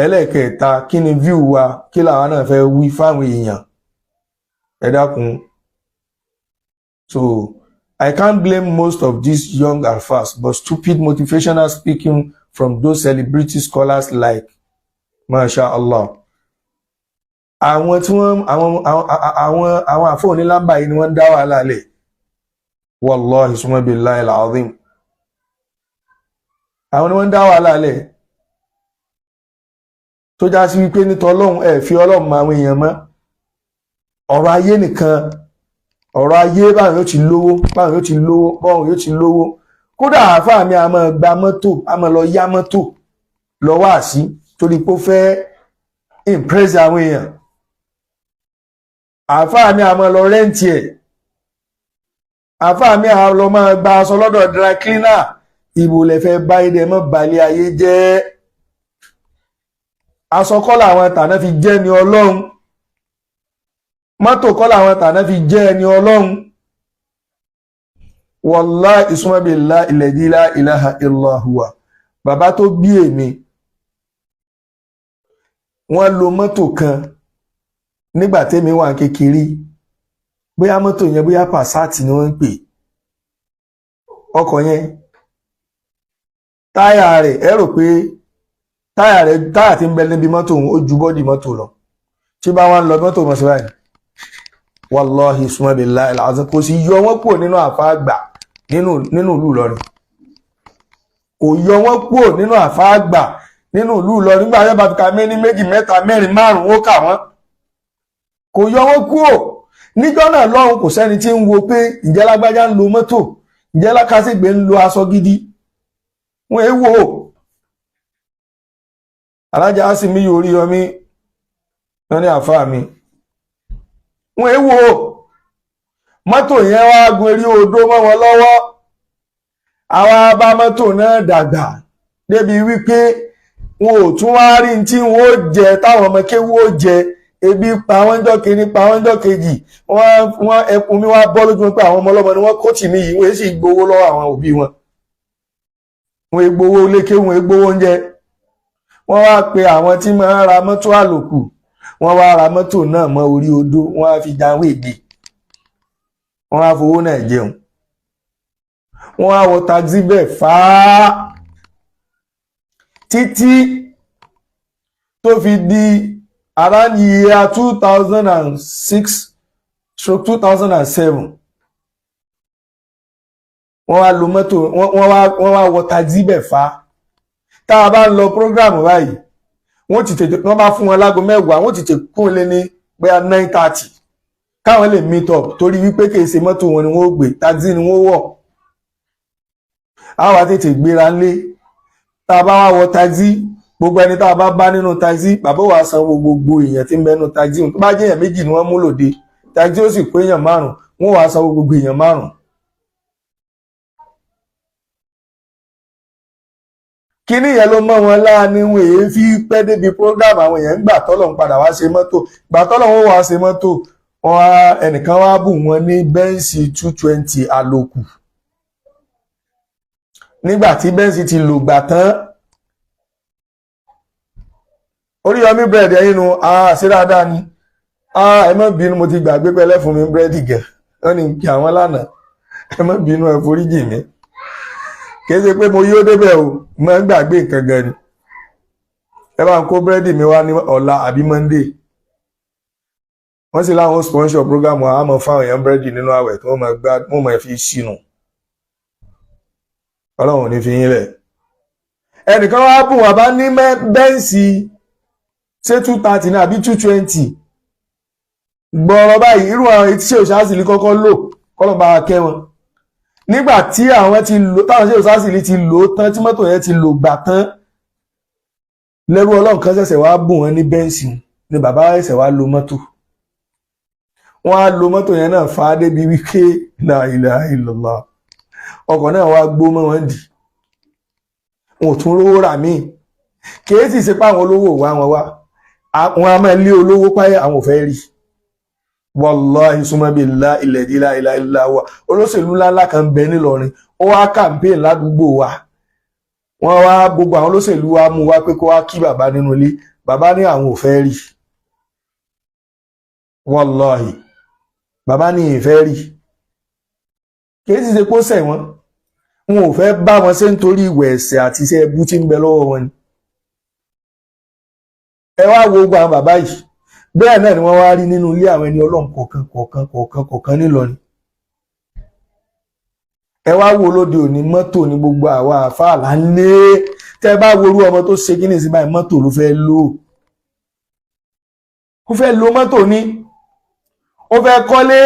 Ẹlẹ́ẹ̀kẹta kí ni view wa kí làwọn náà fẹ́ wí fáwọn èèyàn? Ẹ dákun. So I can't blame most of these young alphas, but stupid motivational speaking from those celebrity scholars like MashaAllah. Àwọn tí wọ́n àwọn àfọ onílámbà yìí ni wọ́n dá wàhálà lẹ̀. Wallahi summa billahi al-azim. Àwọn ni wọ́n dá wàhálà lẹ̀. Tó já sí wípé ní tọlọ́hun ẹ fi Ọlọ́run mọ àwọn èèyàn mọ́. Ọ̀rọ̀ ayé nìkan, ọ̀rọ̀ ayé báwọn yóò ti lówó. Kódà àáfàá mi a máa gba mọ́tò, a máa lọ yá mọ́tò lọ wá sí torí pé ó fẹ́ impress àwọn èèyàn. Àáfàá mi a máa lọ rẹ́ǹtì ẹ̀. Àáfàá mi a lọ máa gba aṣọ lọ́dọ̀ dry cleaner. Ìbò lẹ fẹ́ bá ilẹ̀ mọ́ balẹ̀ ayé jẹ́. Aṣọ kọ́ làwọn tàná fi jẹ́ ni Ọlọ́run. Mọ́tò kọ́ làwọn tàná fi jẹ́ ni Ọlọ́run. Wallahi summa billahi alladhi la ilaha illa huwa. Bàbá tó bí èmi wọ́n lo mọ́tò kan nígbà tẹ́mi wà kékeré. Bóyá mọ́tò yẹn bóyá Passat ni wọ́n ń pè. Ọkọ̀ yẹn táyà rẹ̀ ẹ rò pé táyà tí ń bẹ níbi mọ́tò ó ju bọ́dì mọ́tò lọ. Tí bá wọn lọ mọ́tò mọ́ sí báyìí. Wallahi summa billahi al-azim kò sí yọ wọ́n kúrò nínú àfá àgbà nínú ìlú Ìlọrin. Kò yọ wọ́n kúrò nínú àfá àgbà nínú ìlú Ìlọrin. Nígbà yẹn bá fi ka méní méjì mẹ́ta mẹ́rin márùn-ún ó kà wọ́n. Kò yọ wọ́n kúrò. Níjọ́ náà lọ́hùn kò sẹ́ni tí ń wo pé ìjẹ́ lágbájá ń lo mọ́tò, ìjẹ́ Lákàṣègbè ń lo aṣọ gidi. Wọ́n èé wò ó. Alájà Asimi yorí yọmí wọ́n ní àfáà mi. Wọ́n èé wò ó. Mọ́tò yẹn wá gun eré odó mọ́ wọn lọ́wọ́. Àwa bá mọ́tò náà dàgbà débi wípé wọn ò tún wá rí tí wọn ó jẹ táwọn ọmọ kéwú ó jẹ. Ebi pa wọ́n jọ́ kìíní pa wọ́n jọ́ kejì. Wọ́n ẹkùn mi wá bọ́ lójú pé àwọn ọmọ ọlọ́mọ ni wọ́n kó tì mí yìí wọ́n sì gbowó lọ́wọ́ àwọn òbí wọn. Wọ́n gbowó lékè wọ́n gbowó oúnjẹ. Wọ́n wá pe àwọn tí máa ń ra mọ́tò àlòkù. Wọ́n wá ra mọ́tò náà mọ́ orí odó. Wọ́n á fi jáwé èdè. Wọ́n á fowó náà jẹun. Wọ́n á wọ taxi bẹ́ẹ̀ fàá títí tó fi di around year 2006/2007. Wọ́n wá lo mọ́tò wọ́n wá wọ taxi bẹ́ẹ̀ fàá. Tá a bá ń lọ program báyìí wọ́n ti tètè wọ́n bá fún wọn lágo 10 wọ́n ti tètè kún lé ní bóyá 9:30 káwọn lè meet up torí wípé kì í ṣe mọ́tò wọn ni wọ́n gbé taxi ni wọ́n wọ̀. Àwa tètè gbéra lé. Tá a bá wá wọ taxi gbogbo ẹni tá a bá nínú taxi bàbá wa sanwó gbogbo èèyàn tí ń bẹ nínú taxi tó bá jẹ́ èèyàn méjì ni wọ́n mú lòde taxi ó sì kó èèyàn 5 wọ́n wá sanwó gbogbo èèyàn 5. Kíní yẹn ló mọ́ wọn láàánú èé fi pẹ́ débi program àwọn èèyàn gbà tọ́lọ̀ ń padà wá ṣe mọ́tò gbà tọ́lọ̀ wọ́n wá ṣe mọ́tò ẹnìkan wá bù wọn ní bẹ́ǹsì 220 àlòkù. Nígbà tí bẹ́ǹsì ti lò gbà tán Oríyọmí búrẹ́dì ẹ̀yìn nu ṣe dáadáa ni ẹ má bínú mo ti gbàgbé pẹ́lẹ́ fún mi búrẹ́dì gẹ̀ wọ́n ní kí àwọn lánàá ẹ má bínú ẹ foríjì mi kì í ṣe pé mo yóò débẹ̀ o mo ń gbàgbé nǹkan gan ni ẹ bá ń kó búrẹ́dì mi wá ní ọ̀la àbí Monday wọ́n sì láwọn sponsor program àmọ́ fáwọn èèyàn búrẹ́dì nínú àwẹ̀ tí wọ́n máa fi sínú ọlọ́run ò ní fi yín lẹ̀ ẹnìkan wá bùn wá bá ní bẹ́ǹsì ṣé 230 ní àbí 220 gbọ́rọ̀ báyìí irú àwọn etí ṣe òṣàṣìlì kọ́kọ́ lò kọ́lọ̀ bá kẹ́ wọn nígbà tí àwọn ti lò táwọn ṣe òṣàṣìlì ti lò tán tí mọ́tò yẹn ti lò gbà tán lẹ́rú ọlọ́run kan ṣẹ̀ṣẹ̀ wá bùn wọn ní bẹ́ǹsì ni bàbá ṣẹ̀ṣẹ̀ wá lo mọ́tò wọ́n á lo mọ́tò yẹn náà fà á débi wípé la ilaha illallah ọkọ̀ náà wá gbó mọ́ wọn dì wọn ò tún rówó rà míì kìí sì ṣe pé àwọn olówó wá wọn wá wọn a máa lé olówó páyé àwọn ò fẹ́ rí wallahi summa billahi alladhi la ilaha illa huwa olóṣèlú ńláńlá kan bẹ nílọrin ó wá campaign ládùúgbò wa wọ́n wá gbogbo àwọn olóṣèlú wa mú wá pé kó wá kí bàbá nínú ilé bàbá ní àwọn ò fẹ́ rí wallahi bàbá ní ìfẹ́ rí kìí sì ṣe pé ó ṣẹ̀ wọ́n wọn ò fẹ́ bá wọn ṣe nítorí ìwẹ̀ ẹ̀ṣẹ̀ àti iṣẹ́ ẹbú tí ń bẹ lọ́wọ́ wọn ni ẹ wá wo gbogbo àwọn bàbá yìí bẹ́ẹ̀ náà ni wọ́n wá rí nínú ilé àwọn ẹni ọlọ́run kọ̀ọ̀kan nílọrin ẹ wá wo lóde òní mọ́tò ní gbogbo àwa àfáà là ń lé tẹ́ bá worú ọmọ tó ṣe kíní sí báyìí mọ́tò ló fẹ́ lò ó fẹ́ lo mọ́tò ní ó fẹ́ kọ́lé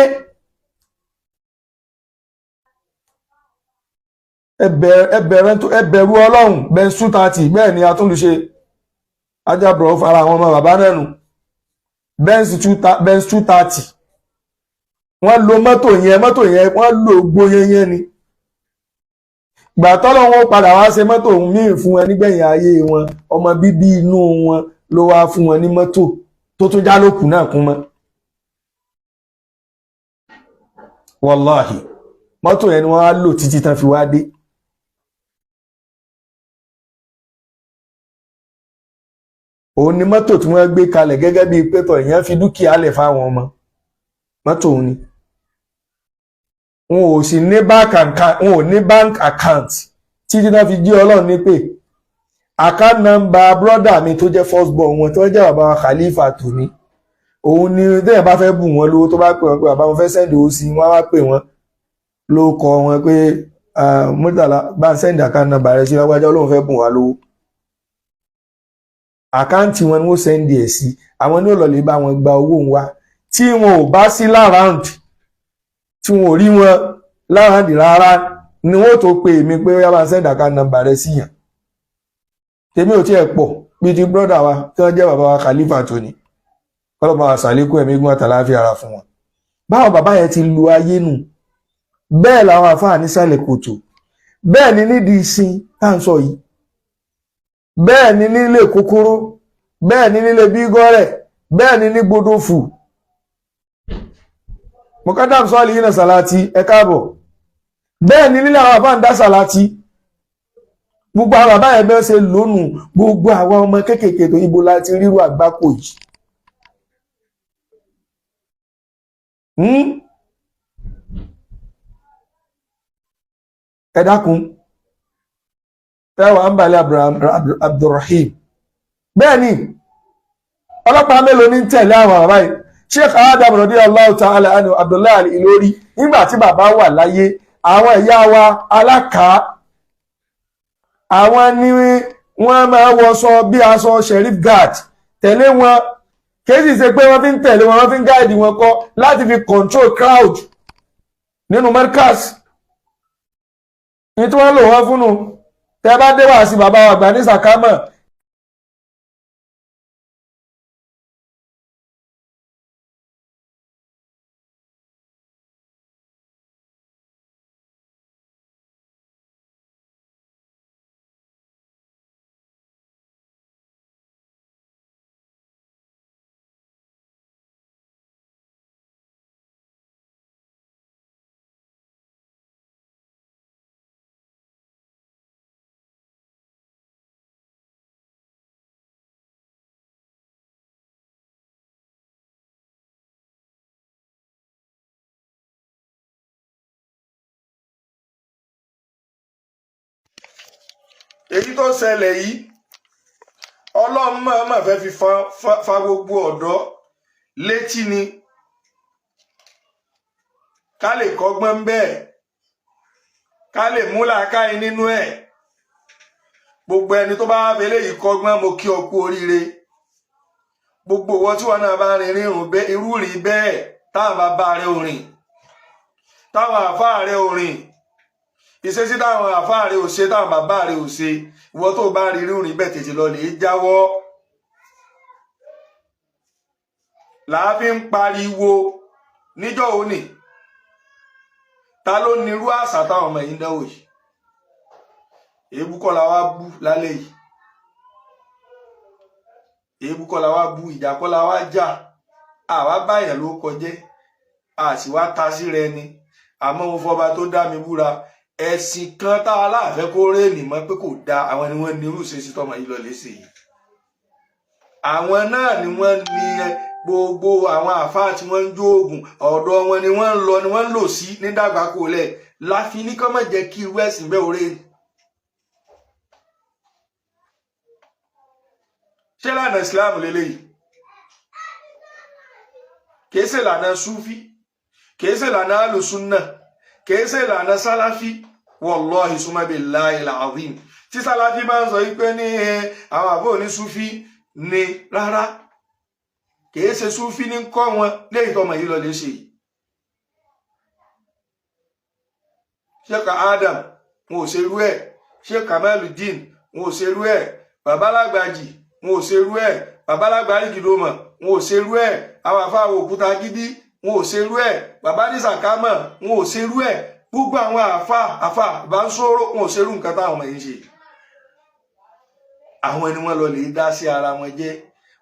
ẹbẹ̀rù ọlọ́run bẹ́ńsù 30 bẹ́ẹ̀ ni atúnlùṣe ajábọ̀ fara àwọn ọmọ bàbá náà nù bẹ́ńsù 230 wọ́n lo mọ́tò yẹn wọ́n lo gbóyẹyẹ ni gbà tọ́lọ́wọ́n padà wá ṣe mọ́tò míì fún wọn nígbẹ̀yìn ayé wọn ọmọ bíbí inú wọn ló wá fún wọn ní mọ́tò tó tún jálòkù náà kún mọ́ wàláhì mọ́tò yẹn ni wọ́n á lò títí tán fi wá dé òun ni mọ́tò tí wọ́n gbé kalẹ̀ gẹ́gẹ́ bí pẹ́tọ̀ èèyàn fi dúkìá lẹ̀ fáwọn ọmọ mọ́tò òun ni wọn ò sì ní bank account títí náà fi jí ọlọ́run ní pé account number brother mi tó jẹ́ first born wọn tí wọ́n jẹ́ bàbá Khalifa tó ní òun ni téèyàn bá fẹ́ bù wọ́n lówó tó bá pè wọ́n pé bàbá wọn fẹ́ sẹ́ndì owó sí wọ́n wá pè wọ́n ló kọ wọn pé Murtala bá ń sẹ́ndì account number rẹ̀ sí wájú ọlọ́run fẹ́ bù wọ́n lówó àkáǹtì wọn ni wọ́n sẹ́ndì ẹ̀ sí àwọn ní òlọ́lẹ̀ bá wọn gba owó wa tí wọn ò bá sí láráùnd tí wọn ò rí wọn láráùnd rárá ni wọ́n tó pe èmi pé ó bá ń sẹ́ndì account number rẹ̀ sí yàn tèmi ò tiẹ̀ pọ̀ bí ti brọ́dà wa tí wọ́n jẹ́ bàbá wa Khalifa tó ní kọ́lọ́ bá wa sàlékún ẹ̀mí gún àtàláfíà ara fún wọn báwọn bàbá yẹn ti lu ayé nù bẹ́ẹ̀ làwọn àfáà nísàlẹ̀ kòtò bẹ́ẹ̀ ni nídìí ìsìn tá à ń sọ yìí bẹ́ẹ̀ ni nílé kòkòrò bẹ́ẹ̀ ni nílé bígọ́rẹ̀ bẹ́ẹ̀ ni ní gbódòfù mọ̀kádàm sọ́ọ̀lì yìí nà sàláàtì ẹ káàbọ̀ bẹ́ẹ̀ ni nílé àwọn àbáǹdá sàláàtì gbogbo àwọn bàbá yẹn bẹ́ẹ̀ ṣe lónù gbogbo àwọn ọmọ kéékèèké tó ibo láti ríru àgbákò yìí ẹ dákun tẹ́wàá ń balẹ̀ Abdulrahim bẹ́ẹ̀ ni ọlọ́pàá mélòó ní tẹ̀lé àwọn bàbá yìí Sheikh Adam radiyallahu ta'ala anhu Abdullahi al-Ilori nígbà tí bàbá wà láyé àwọn ìyá wa alákàá àwọn ni wọ́n máa wọṣọ bí aṣọ sheriff guard tẹ̀lé wọn kéjì ṣe pé wọ́n fi ń tẹ̀lé wọn wọ́n fi ń gáàdì wọn kọ́ láti fi control crowd nínú Markaz ní tí wọ́n lò wọ́n fúnnu tẹ́ bá dé wá sí bàbá wa àgbà ní Sàkámọ̀ èyí tó ṣẹlẹ̀ yìí Ọlọ́run máa fẹ́ fi fa gbogbo ọ̀dọ́ létí ni ká lè kọ́gbọ́n bẹ́ẹ̀ ká lè mú làákàyè nínú ẹ̀ gbogbo ẹni tó bá fẹ́lẹ́ yìí kọ́gbọ́n mo kí ọ kú oríire gbogbo owó tí wọn náà bá rin irú rí bẹ́ẹ̀ táwọn bàbá rẹ̀ orin táwọn àfáà rẹ̀ orin ìṣesí táwọn àfáà rẹ̀ ò ṣe táwọn bàbá rẹ̀ ò ṣe ìwọ tó bá rí irú rí bẹ́ẹ̀ tètè lọ lè jáwọ́ làáfi ń pariwo níjọ́ òní ta ló nírú àṣà táwọn ọmọ yìí ń dánwò yìí èébú kọ́ la wá bú lálẹ́ yìí èébú kọ́ la wá bú ìjà kọ́ la wá jà àwa báyàn ló kọjẹ́ àti wá ta sí rẹ ni àmọ́ mo fọba tó dá mi búra ẹ̀sìn kan tá a láàfẹ́ kó réèlì mọ́ pé kò da àwọn ni wọ́n ní irú ìṣesí tọmọ yìí lọ léṣe yìí àwọn náà ni wọ́n ní gbogbo àwọn àfáà tí wọ́n ń jó oògùn ọ̀dọ̀ wọn ni wọ́n ń lọ ni wọ́n ń lò sí nídàgbàkúlẹ̀ láfi ní kọ́ mọ̀ jẹ́ kí irú ẹ̀sìn bẹ́ẹ̀ orí ṣé lànà Islam lélẹ́yìí kìí ṣe lànà Sufi kìí ṣe lànà alùsùnà kìí ṣe lànà Sálàfí wallahi summa billahi al-azim tí Sálàfí máa ń sọ pé ní àwọn àbò ní Sufi ni rárá kìí ṣe Sufi ní kọ́ wọn lẹ́yìn tọmọ yìí lọ lè ṣe yìí Sheikh Adam wọn ò ṣerú ẹ̀ Sheikh Kamaluddin wọn ò ṣerú ẹ̀ Bàbá Lágbàjì wọn ò ṣerú ẹ̀ Bàbá Lágbàjì Gìdómọ̀ wọn ò ṣerú ẹ̀ àwọn àfáà Òkúta Gidi wọn ò ṣerú ẹ̀ Bàbá Dísàkámọ̀ wọn ò ṣerú ẹ̀ gbogbo àwọn àfáà bá ń sọ̀rọ̀ wọn ò ṣerú nǹkan táwọn ọmọ yìí ṣe àwọn ni wọn lọ lè dá sí ara wọn jẹ́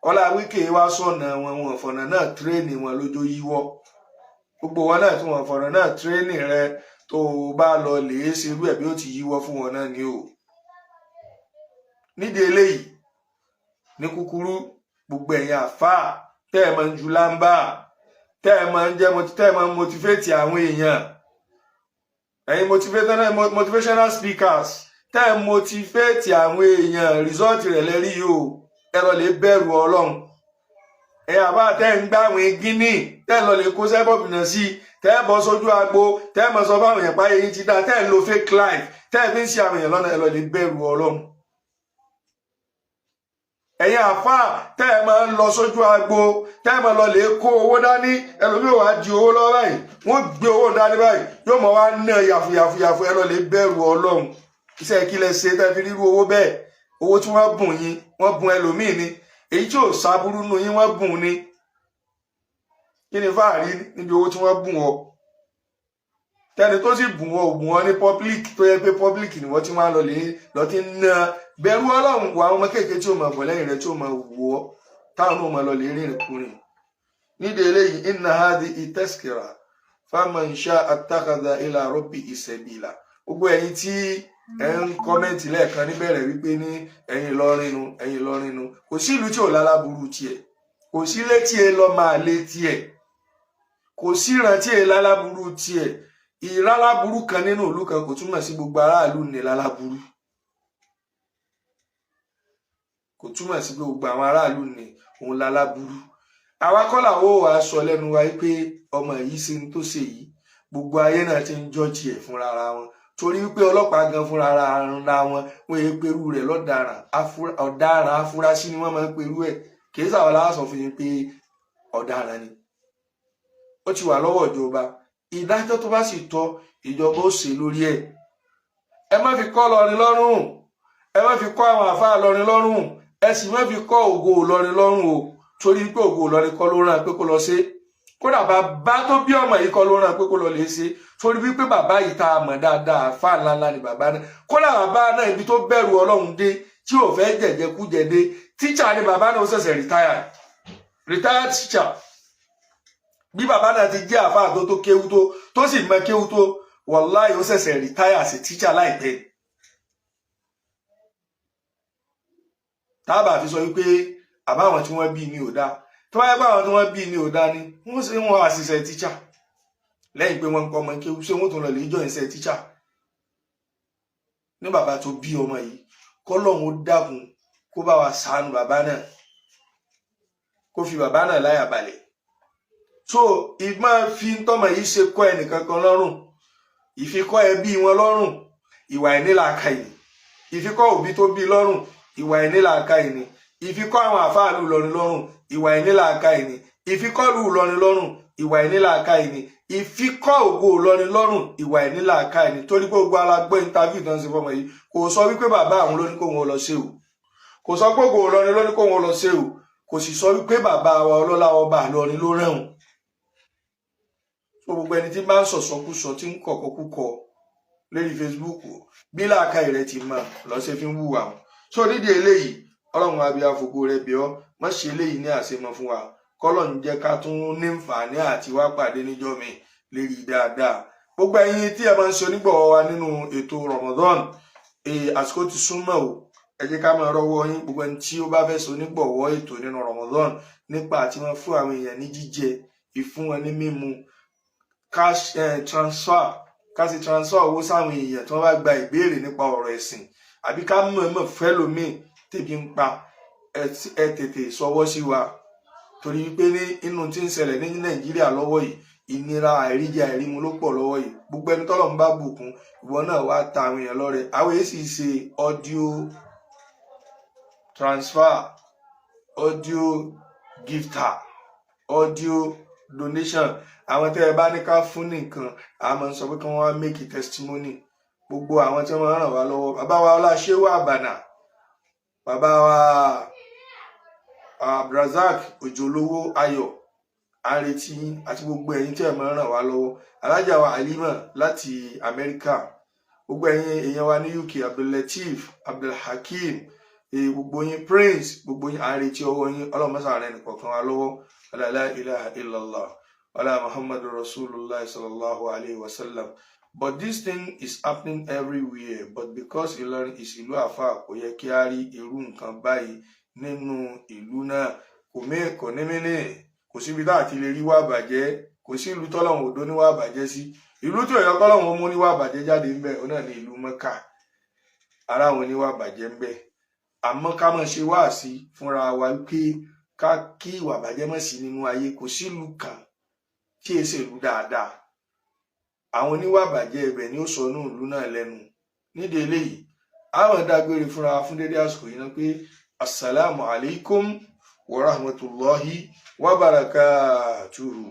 ọlá wíkẹ́ wá sọ̀nà wọn fọ̀nà náà tírẹ́nì wọn lójó yíwọ́ gbogbo wọn náà tí wọn fọ̀nà náà tírẹ́nì rẹ tó bá lọ lè ṣerú ẹ̀ bí ó ti yíwọ́ fún wọn náà ni o nídìí eléyìí ní kúkúrú gbogbo ẹ̀yin àfáà tẹ́ ẹ̀ máa ń ju lámbà tẹ́ ẹ̀ máa ń motivate àwọn èèyàn ẹ̀yin motivational speakers tẹ́ ẹ̀ motivate àwọn èèyàn result rẹ̀ lẹ́rí o ẹ lọ lè bẹ̀rù Ọlọ́run ẹ àbá tẹ́ ń gbá àwọn gíní tẹ́ lọ lè kó sẹ́bọ̀bù náà sí tẹ́ bọ́ sójú agbo tẹ́ mọ̀ sọ fáwọn èèyàn páyé yín ti dá tẹ́ ń lo fake life tẹ́ fi ń ṣe àwọn èèyàn lọ́nà ẹ lọ lè bẹ̀rù Ọlọ́run ẹ̀yin àfáà tẹ́ ẹ máa ń lọ sójú agbo tẹ́ ẹ máa lọ lè kó owó dání ẹlòmíì wàá di owó lọ́wọ́ báyìí wọ́n gbé owó dání báyìí yóò mọ̀ wá ná yàfùyàfù ẹ lọ lè bẹ̀rù Ọlọ́run iṣẹ́ kí lẹ ṣe tẹ́ fi rírú owó bẹ́ẹ̀ owó tí wọ́n bùn yín wọ́n bùn ẹlòmíì ni èyí tí ò sábúrú nù yín wọ́n bùn ni kí ni fáàrí níbi owó tí wọ́n bùn ọ tẹni tó sì bùn ọ ní public tó yẹ pé public ni wọ́n ti máa lọ ti ná bẹ̀rù Ọlọ́run wà àwọn ọmọ kéèké tí ó máa bọ̀ lẹ́yìn rẹ̀ tí ó máa wò ọ́ táwọn náà máa lọ lè rìnrìn kúrìn nídìí eléyìí inna hadhihi tazkira faman sha'a attakhadha ila rabbihi sabila gbogbo ẹ̀yin tí ẹ ń kọ́mẹ́ǹtì lẹ́ẹ̀kan níbẹ̀rẹ̀ wípé ní ẹ̀yin Ìlọrin nu kò sí ìlú tí ò lálábùrú tiẹ̀ kò sí létí ẹ lọ máa lé tiẹ̀ kò sí ìrántí ẹ lálábùrú tiẹ̀ ìlálábùrú kan nínú ìlú kan kò túmọ̀ sí gbogbo aráàlú ní lálábùrú kò túmọ̀ sí gbogbo àwọn aráàlú ní òun lálábùrú àwa kọ́ làwọn ò wá sọ lẹ́nu wa pé ọmọ yìí ṣe ń tó ṣe yìí gbogbo ayé náà ti ń jọ́ọ̀jì ẹ̀ fúnra wọn torí wípé ọlọ́pàá gan fúnra ara wọn wọ́n yẹ pẹ̀lú rẹ̀ ọ̀daràn afurasí ni wọ́n máa ń pẹ̀lú ẹ̀ kìí sàwọn aláṣọ fi pé ọ̀daràn ni ó ti wà lọ́wọ́ ìjọba ìdájọ́ tó bá sì tọ́ ìjọba ó ṣe lórí ẹ̀ ẹ má fi kọ́ Ìlọrin lọ́rùn ẹ má fi kọ́ àwọn àfáà Ìlọrin lọ́rùn ẹ sì má fi kọ́ Ògo Ìlọrin lọ́rùn o torí pé Ògo Ìlọrin kọ́ ló rán pé kó lọ ṣe kódà bàbá tó bí ọmọ yìí kọ́ ló rán pé kó lọ lè ṣe torí wípé bàbá yìí tá a mọ̀ dáadáa àfáà ńláńlá ni bàbá náà kódà bàbá náà ibi tó bẹ̀rù Ọlọ́run dé tí ò fẹ́ jẹ̀jẹ̀kújẹ dé tíṣà ni bàbá náà ó ṣẹ̀ṣẹ̀ retired teacher bí bàbá náà ti jẹ́ àfáà tó kéwú tó sì mọ kéwú tó wàláhì ó ṣẹ̀ṣẹ̀ retire sí teacher láìpẹ́ tábà fi sọ wípé àbáwọn tí wọ́n bí ní òdá tó wáyé bá àwọn tí wọ́n bí ní òdá ni wọ́n sì wọ́n àṣìṣe teacher lẹ́yìn pé wọ́n ń kọ́ ọmọ kéwú ṣé wọ́n tún lọ lè jọ ìṣe teacher ní bàbá tó bí ọmọ yìí kọ́lọ́hún ó dákun kó bá wa ṣàánú bàbá náà, kó fi bàbá náà láyà balẹ̀. So ìmọ̀ fi tọ́mọ yìí ṣe kọ́ ẹnìkankan lọ́rùn, ìfikọ́ ẹbí wọn lọ́rùn, ìwà ìnílàákàyè, ìfikọ́ òbí tó bí lọ́rùn, ìwà ìnílàákàyè ni, ìfikọ́ àwọn àfáàlù Ìlọrin lọ́rùn, ìwà ìnílàákàyè ni, ìfikọ́lù Ìlọrin lọ́rùn, ìwà ìnílàákàyè ni, ìfikọ́ ògo Ìlọrin lọ́rùn, ìwà ìnílàákàyè ni. Torí pé gbogbo alágbọ́ interview tán ṣe fọmọ yìí kò sọ wípé bàbá àwọn ló ní kó wọn lọ ṣe o, kò sọ pé ògo Ìlọrin ló ní kó wọn lọ ṣe o, kò sì sọ wípé bàbá wa ọlọ́lá ọba Ìlọrin ló rẹ̀hùn. So gbogbo ẹni tí bá ń sọ̀sọ́kúsọ tí ń kọ̀kọ́kúkọ lórí Facebook bí làákàyè rẹ ti mọ̀ lọ́sẹ̀ fi ń wùwà wọn. So nídìí eléyìí ọlọ́run àbí àfògo rẹ bí ọ má ṣe eléyìí ní àṣemọ fún wa, kọ́lọ̀ ń jẹ́ ká tún ní nfààní àti wá pàdé níjọ́ mi lérí dáadáa. Gbogbo ẹ̀yin tí ẹ máa ń ṣe onígbọ̀wọ́ wa nínú ètò Ramadan, àsìkò ti súnmọ́ o, ẹ jẹ́ ká máa rọ́wọ́ yín. Gbogbo ẹni tí ó bá fẹ́ ṣe onígbọ̀wọ́ ètò nínú Ramadan nípa àti wọn fún àwọn èèyàn ní jíjẹ, ìfún wọn ní mímu, cash transfer, ká sì transfer owó sáwọn èèyàn tí wọ́n bá gba ìbéèrè nípa ọ̀rọ̀ ẹ̀sìn, àbí ká mọ̀ọ́mọ̀ fẹ́ lómi tèbi ń pa, ẹ tètè sọwọ́ sí wa. Torí pé ní inú tí ń ṣẹlẹ̀ ní Nàìjíríà lọ́wọ́ yìí, ìnira àìríjẹ àìrímu ló pọ̀ lọ́wọ́ yìí. Gbogbo ẹni tọ́lọ̀ ń bá bùkún, ìwọ náà wá ta àwọn èèyàn lọ́rẹ. Àwọn èyí sì ṣe audio transfer, audio gifter, audio donation. Àwọn tẹ́ ẹ bá ní ká fún nìkan a máa ń sọ pé kí wọ́n wá make testimony. Gbogbo àwọn tí wọ́n ràn wá lọ́wọ́, bàbá wa Ọláṣẹ́wà Àbànà, bàbá wa Abdulrazak Òjòlówó Ayọ̀, àrètí àti gbogbo ẹ̀yin tí ẹ máa ràn wá lọ́wọ́. Alájà wa Halima láti Amẹ́ríkà, gbogbo ẹ̀yin èèyàn wa ní UK, Abdullateef, Abdulhakeem, gbogbo yín Prince, gbogbo yín àrètí ọwọ́ yín. Ọlọ́run mọ́sàn rẹ̀ nìkọ̀ọ̀kan wa lọ́wọ́. La ilaha illallah wala Muhammadu Rasulullah sallallahu alayhi wa sallam. But this thing is happening everywhere, but because Ìlọrin is ìlú àfà, kò yẹ kí a rí irú nǹkan báyìí nínú ìlú náà. Kò ní mínì, kò síbi tá àti lè rí wà bàjẹ́, kò sí ìlú tọ́lọ́run òdo ní wà bàjẹ́ sí. Ìlú tí òyìn kọ́lọ́run ó mú ní wà bàjẹ́ jáde ń bẹ, ó náà ní ìlú Mẹ́kà, ara wọn ní wà bàjẹ́ ń bẹ. Àmọ́ ká mọ̀ ṣe wá sí fúnra wa pé ká kí ìwà bàjẹ́ mọ̀ sí nínú ayé. Kò sí ìlú kan tí èsè ìlú dáadáa, àwọn oníwà bàjẹ́ ibẹ̀ ni ó sọ ní ìlú náà lẹ́nu. Nídìí eléyìí àwọn dágbére fúnra fún dédé àsìkò yìí náà pé assalamu alaikum wa rahmatullahi wa barakatuhu.